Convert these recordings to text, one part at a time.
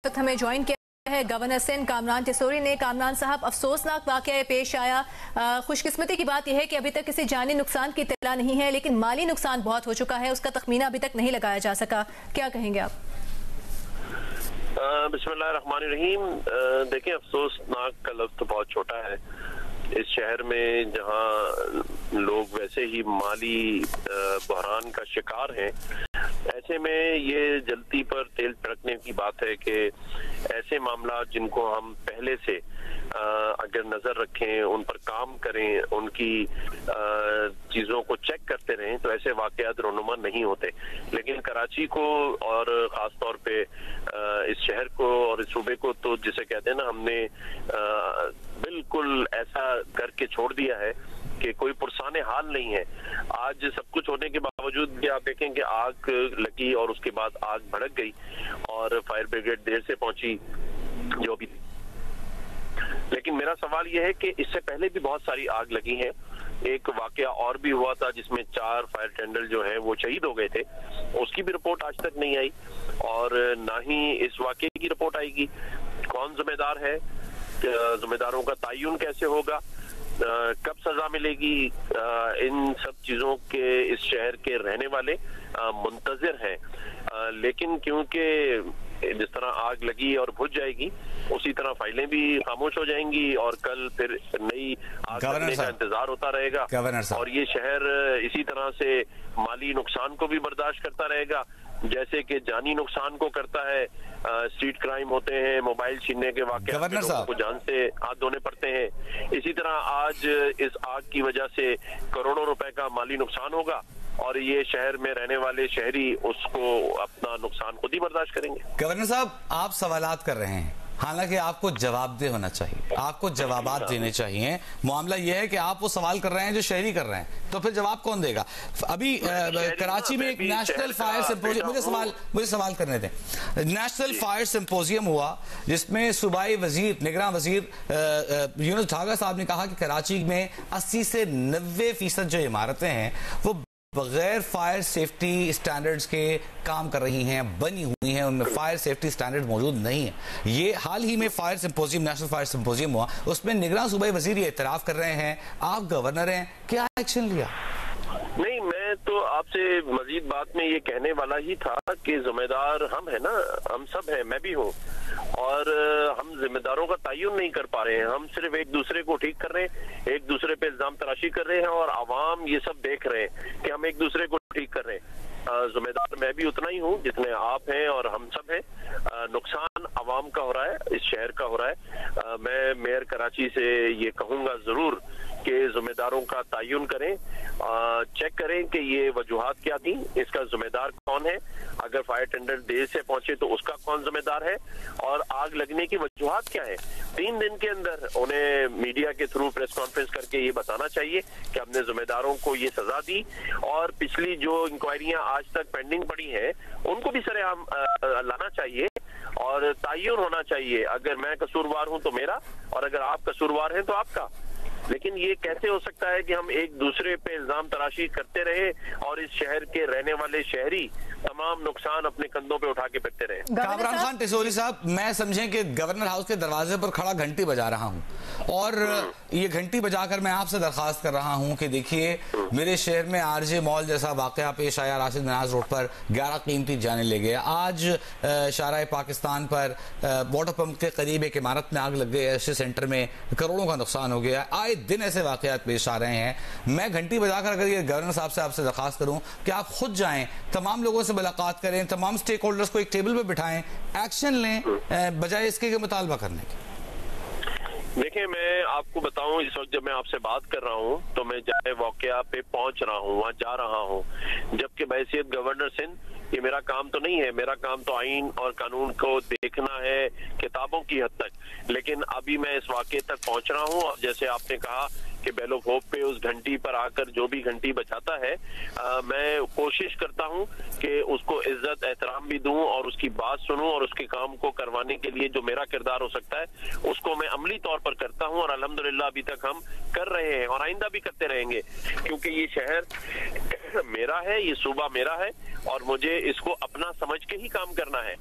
वक्त हमें ज्वाइन किया है गवर्नर सिंध कामरान टिसोरी ने। कामरान साहब, अफसोसनाक वाकया पेश आया। खुशकिस्मती की बात यह है कि अभी तक किसी जानी नुकसान की इत्तला नहीं है, लेकिन माली नुकसान बहुत हो चुका है, उसका तखमीना अभी तक नहीं लगाया जा सका। क्या कहेंगे आप? बिस्मिल्लाहिर्रहमानिर्रहीम। देखिए, अफसोसनाक का लफ्ज़ तो बहुत छोटा है। इस शहर में जहां लोग वैसे ही माली बहरान का शिकार हैं, ऐसे में ये जलती पर तेल छिड़कने की बात है कि ऐसे मामला जिनको हम पहले से अगर नजर रखें, उन पर काम करें, उनकी चीजों को चेक करते रहें, तो ऐसे वाकयात रोनुमा नहीं होते। लेकिन कराची को और खास तौर पे इस शहर को और इस सूबे को, तो जिसे कहते हैं ना, हमने बिल्कुल ऐसा करके छोड़ दिया है कि कोई पुरसाने हाल नहीं है। आज सब कुछ होने के बावजूद भी आप देखें कि आग लगी और उसके बाद आग भड़क गई और फायर ब्रिगेड देर से पहुंची जो भी। लेकिन मेरा सवाल यह है कि इससे पहले भी बहुत सारी आग लगी है। एक वाकया और भी हुआ था जिसमें 4 फायर टेंडर जो हैं वो शहीद हो गए थे, उसकी भी रिपोर्ट आज तक नहीं आई और ना ही इस वाकये की रिपोर्ट आएगी। कौन जिम्मेदार है, जिम्मेदारों का तयन कैसे होगा, कब सजा मिलेगी, इन सब चीजों के इस शहर के रहने वाले मुंतजिर हैं। लेकिन क्योंकि जिस तरह आग लगी और बुझ जाएगी, उसी तरह फाइलें भी खामोश हो जाएंगी और कल फिर नई आग लगने का इंतजार होता रहेगा और ये शहर इसी तरह से माली नुकसान को भी बर्दाश्त करता रहेगा, जैसे कि जानी नुकसान को करता है। स्ट्रीट क्राइम होते हैं, मोबाइल छीनने के वाकये लोगों को जान से हाथ धोने पड़ते हैं। इसी तरह आज इस आग की वजह से करोड़ों रुपए का माली नुकसान होगा और ये शहर में रहने वाले शहरी उसको अपना नुकसान खुद ही बर्दाश्त करेंगे। गवर्नर साहब, आप सवालात कर रहे हैं, हालांकि आपको जवाबदेह होना चाहिए, आपको जवाबात देने चाहिए। मामला यह है कि आप वो सवाल कर रहे हैं जो शहरी कर रहे हैं, तो फिर जवाब कौन देगा? अभी कराची में एक नेशनल फायर सिंपोजियम, मुझे सवाल करने दें। नेशनल फायर सिंपोजियम हुआ जिसमें सूबाई वजीर, निगरान वजीर यूनुस ढागा साहब ने कहा कि कराची में 80 से 90% जो इमारतें हैं वो बगैर फायर सेफ्टी स्टैंडर्ड्स के काम कर रही हैं, बनी हुई हैं, उनमें फायर सेफ्टी स्टैंडर्ड मौजूद नहीं है। ये हाल ही में fire symposium, national fire symposium हुआ, उसमें निगरान सूबाई वजीर ये इतराफ कर रहे हैं, आप गवर्नर हैं, क्या एक्शन लिया? नहीं, मैं तो आपसे मजीद बात में ये कहने वाला ही था कि जिम्मेदार हम है ना, हम सब हैं, मैं भी हूँ, और हम जिम्मेदारों का तयन नहीं कर पा रहे हैं। हम सिर्फ एक दूसरे को ठीक कर रहे हैं, एक दूसरे पे इल्जाम तराशी कर रहे हैं और आवाम ये सब देख रहे हैं कि हम एक दूसरे को ठीक कर रहे हैं। जिम्मेदार मैं भी उतना ही हूँ जितने आप हैं और हम सब हैं। नुकसान आवाम का हो रहा है, इस शहर का हो रहा है। मैं मेयर कराची से ये कहूंगा जरूर कि जिम्मेदारों का तयन करें, चेक करें कि ये वजूहात क्या थी, इसका जिम्मेदार कौन है, अगर फायर टेंडर देर से पहुंचे तो उसका कौन जिम्मेदार है और आग लगने की वजूहात क्या है। 3 दिन के अंदर उन्हें मीडिया के थ्रू प्रेस कॉन्फ्रेंस करके ये बताना चाहिए कि हमने जिम्मेदारों को ये सजा दी और पिछली जो इंक्वायरियां आज तक पेंडिंग पड़ी है उनको भी सरेआम लाना चाहिए और तयन होना चाहिए। अगर मैं कसूरवार हूं तो मेरा, और अगर आप कसूरवार हैं तो आपका। लेकिन ये कैसे हो सकता है कि हम एक दूसरे पे इल्जाम तराशी करते रहे और इस शहर के रहने वाले शहरी तमाम नुकसान अपने कंधों पे उठा के फिरते रहे? कामरान खान टिसोरी साहब, मैं समझें कि गवर्नर हाउस के दरवाजे पर खड़ा घंटी बजा रहा हूं और ये घंटी बजाकर मैं आपसे दरखास्त कर रहा हूं कि देखिए, मेरे शहर में आरजे मॉल जैसा वाकया पेश आया, राशिद मिनाज रोड पर 11 कीमती जाने ले गए। आज शाहराह पाकिस्तान पर वाटर पंप के करीब एक इमारत में आग लग गई, ऐसे सेंटर में करोड़ों का नुकसान हो गया। आए दिन ऐसे वाकयात पेश आ रहे हैं। मैं घंटी बजाकर अगर ये गवर्नर साहब से आपसे दरखास्त करूं कि आप खुद जाएं, तमाम लोगों से मुलाकात करें, तमाम स्टेक होल्डर्स को एक टेबल पर बिठाएं, एक्शन लें, बजाय इसके मुतालबा करने के। देखिए, मैं आपको बताऊं, इस वक्त जब मैं आपसे बात कर रहा हूं तो मैं जाए वाकया पे पहुंच रहा हूं, वहां जा रहा हूं, जबकि बहैसियत गवर्नर सिंध ये मेरा काम तो नहीं है। मेरा काम तो आईन और कानून को देखना है किताबों की हद तक। लेकिन अभी मैं इस वाकये तक पहुंच रहा हूं और जैसे आपने कहा कि बेल ऑफ होप पे उस घंटी पर आकर जो भी घंटी बजाता है, मैं कोशिश करता हूं कि उसको इज्जत एहतराम भी दूं और उसकी बात सुनूं और उसके काम को करवाने के लिए जो मेरा किरदार हो सकता है उसको मैं अमली तौर पर करता हूं और अल्हम्दुलिल्लाह अभी तक हम कर रहे हैं और आइंदा भी करते रहेंगे, क्योंकि ये शहर मेरा है, ये सूबा मेरा है और मुझे इसको अपना समझ के ही काम करना है।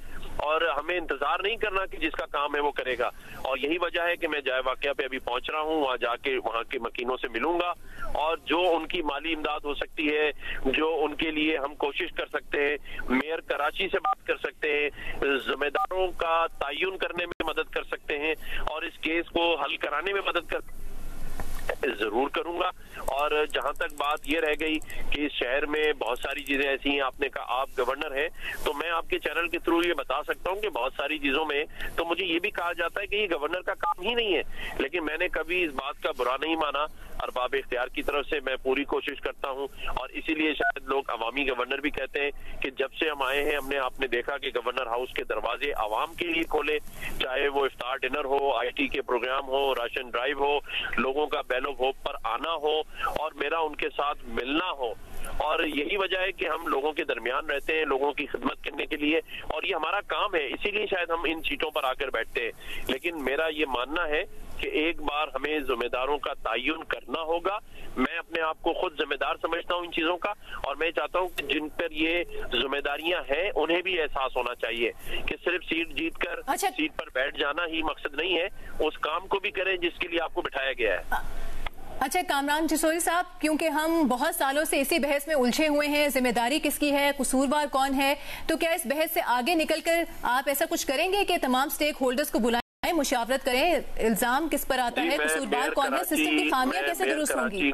और हमें इंतजार नहीं करना कि जिसका काम है वो करेगा। और यही वजह है कि मैं जाए वाकया पे अभी पहुंच रहा हूं, वहां जाके वहां के मकीनों से मिलूंगा और जो उनकी माली इमदाद हो सकती है, जो उनके लिए हम कोशिश कर सकते हैं, मेयर कराची से बात कर सकते हैं, जिम्मेदारों का तयन करने में मदद कर सकते हैं और इस केस को हल कराने में मदद कर जरूर करूंगा। और जहां तक बात ये रह गई कि इस शहर में बहुत सारी चीजें ऐसी हैं, आपने कहा आप गवर्नर हैं, तो मैं आपके चैनल के थ्रू ये बता सकता हूं कि बहुत सारी चीजों में तो मुझे ये भी कहा जाता है कि ये गवर्नर का काम ही नहीं है, लेकिन मैंने कभी इस बात का बुरा नहीं माना। अरबाब इख्तियार की तरफ से मैं पूरी कोशिश करता हूं और इसीलिए शायद लोग अवामी गवर्नर भी कहते हैं कि जब से हम आए हैं हमने आपने देखा कि गवर्नर हाउस के दरवाजे आवाम के लिए खोले, चाहे वो इफ्तार डिनर हो, IT के प्रोग्राम हो, राशन ड्राइव हो, लोगों का बैल ऑफ होप पर आना हो और मेरा उनके साथ मिलना हो। और यही वजह है कि हम लोगों के दरमियान रहते हैं, लोगों की खिदमत करने के लिए, और ये हमारा काम है, इसीलिए शायद हम इन सीटों पर आकर बैठते हैं। लेकिन मेरा ये मानना है कि एक बार हमें जिम्मेदारों का तयन करना होगा। मैं अपने आप को खुद जिम्मेदार समझता हूं इन चीजों का और मैं चाहता हूं कि जिन पर ये जिम्मेदारियां हैं उन्हें भी एहसास होना चाहिए कि सिर्फ सीट जीतकर सीट पर बैठ जाना ही मकसद नहीं है, उस काम को भी करें जिसके लिए आपको बिठाया गया है। अच्छा कामरान जसोरी साहब, क्योंकि हम बहुत सालों से इसी बहस में उलझे हुए हैं, जिम्मेदारी किसकी है, कसूरवार कौन है, तो क्या इस बहस से आगे निकलकर आप ऐसा कुछ करेंगे कि तमाम स्टेक होल्डर्स को बुलाएं, मुशावरत करें, इल्जाम किस पर आता है, कसूरवार कौन है, सिस्टम की खामियां कैसे दुरुस्त होंगी?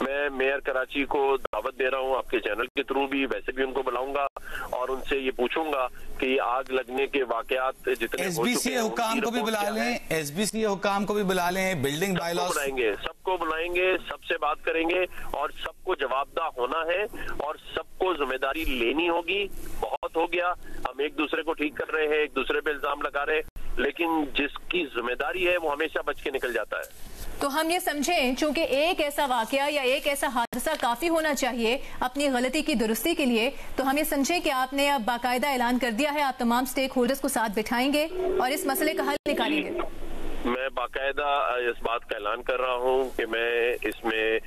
मैं मेयर कराची को दावत दे रहा हूं आपके चैनल के थ्रू भी, वैसे भी उनको बुलाऊंगा और उनसे ये पूछूंगा कि आग लगने के वाकयात जितने SBC हुकाम को भी बुला लें, SBC हुकाम को भी बुला लें, बिल्डिंग बायलॉज बुलाएंगे, सबको बुलाएंगे, सबसे बात करेंगे और सबको जवाबदाह होना है और सबको जिम्मेदारी लेनी होगी। बहुत हो गया, हम एक दूसरे को ठीक कर रहे हैं, एक दूसरे पे इल्जाम लगा रहे हैं, लेकिन जिसकी जिम्मेदारी है वो हमेशा बच के निकल जाता है। तो हम ये समझें, चूंकि एक ऐसा वाकया या एक ऐसा हादसा काफी होना चाहिए अपनी गलती की दुरुस्ती के लिए, तो हम ये समझें कि आपने अब बाकायदा ऐलान कर दिया है, आप तमाम स्टेक होल्डर्स को साथ बिठाएंगे और इस मसले का हल निकालेंगे। मैं बाकायदा इस बात का ऐलान कर रहा हूं कि मैं इसमें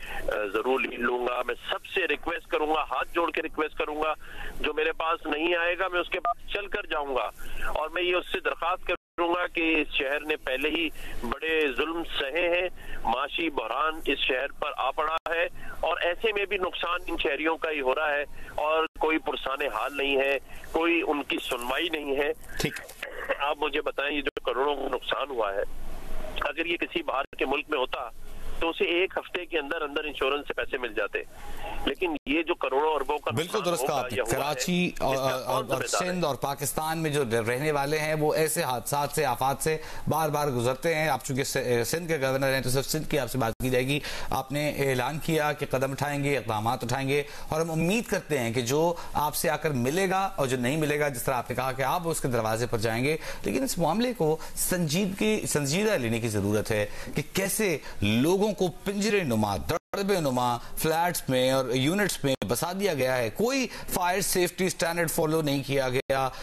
जरूर लीड लूंगा। मैं सबसे रिक्वेस्ट करूंगा, हाथ जोड़ के रिक्वेस्ट करूंगा, जो मेरे पास नहीं आएगा मैं उसके पास चल कर जाऊंगा और मैं ये उससे दरखास्त करूंगा कि इस शहर ने पहले ही बड़े जुल्म सहे हैं, माशी बहरान इस शहर पर आ पड़ा है और ऐसे में भी नुकसान इन शहरियों का ही हो रहा है और कोई पुरसाने हाल नहीं है, कोई उनकी सुनवाई नहीं है। ठीक, आप मुझे बताएं, ये जो करोड़ों का नुकसान हुआ है, अगर ये किसी बाहर के मुल्क में होता तो उसे एक हफ्ते के अंदर अंदर इंश्योरेंस से पैसे मिल जाते, लेकिन ये जो करोड़ों अरबों का बिल्कुल दुरुस्त कहा आपने। कराची और सिंध और पाकिस्तान में जो रहने वाले हैं वो ऐसे हादसात से, आफात से बार बार गुजरते हैं। आप चूंकि सिंध के गवर्नर हैं तो सिर्फ सिंध की आपसे बात की जाएगी। आपने ऐलान किया कि कदम उठाएंगे, इक़दाम उठाएंगे और हम उम्मीद करते हैं कि जो आपसे आकर मिलेगा और जो नहीं मिलेगा, जिस तरह आपने कहा कि आप उसके दरवाजे पर जाएंगे, लेकिन इस मामले को संजीदा लेने की जरूरत है कि कैसे लोगों को पिंजरे नुमा, दड़बे नुमा फ्लैट्स में और यूनिट्स में बसा दिया गया है। कोई फायर सेफ्टी स्टैंडर्ड फॉलो नहीं किया गया,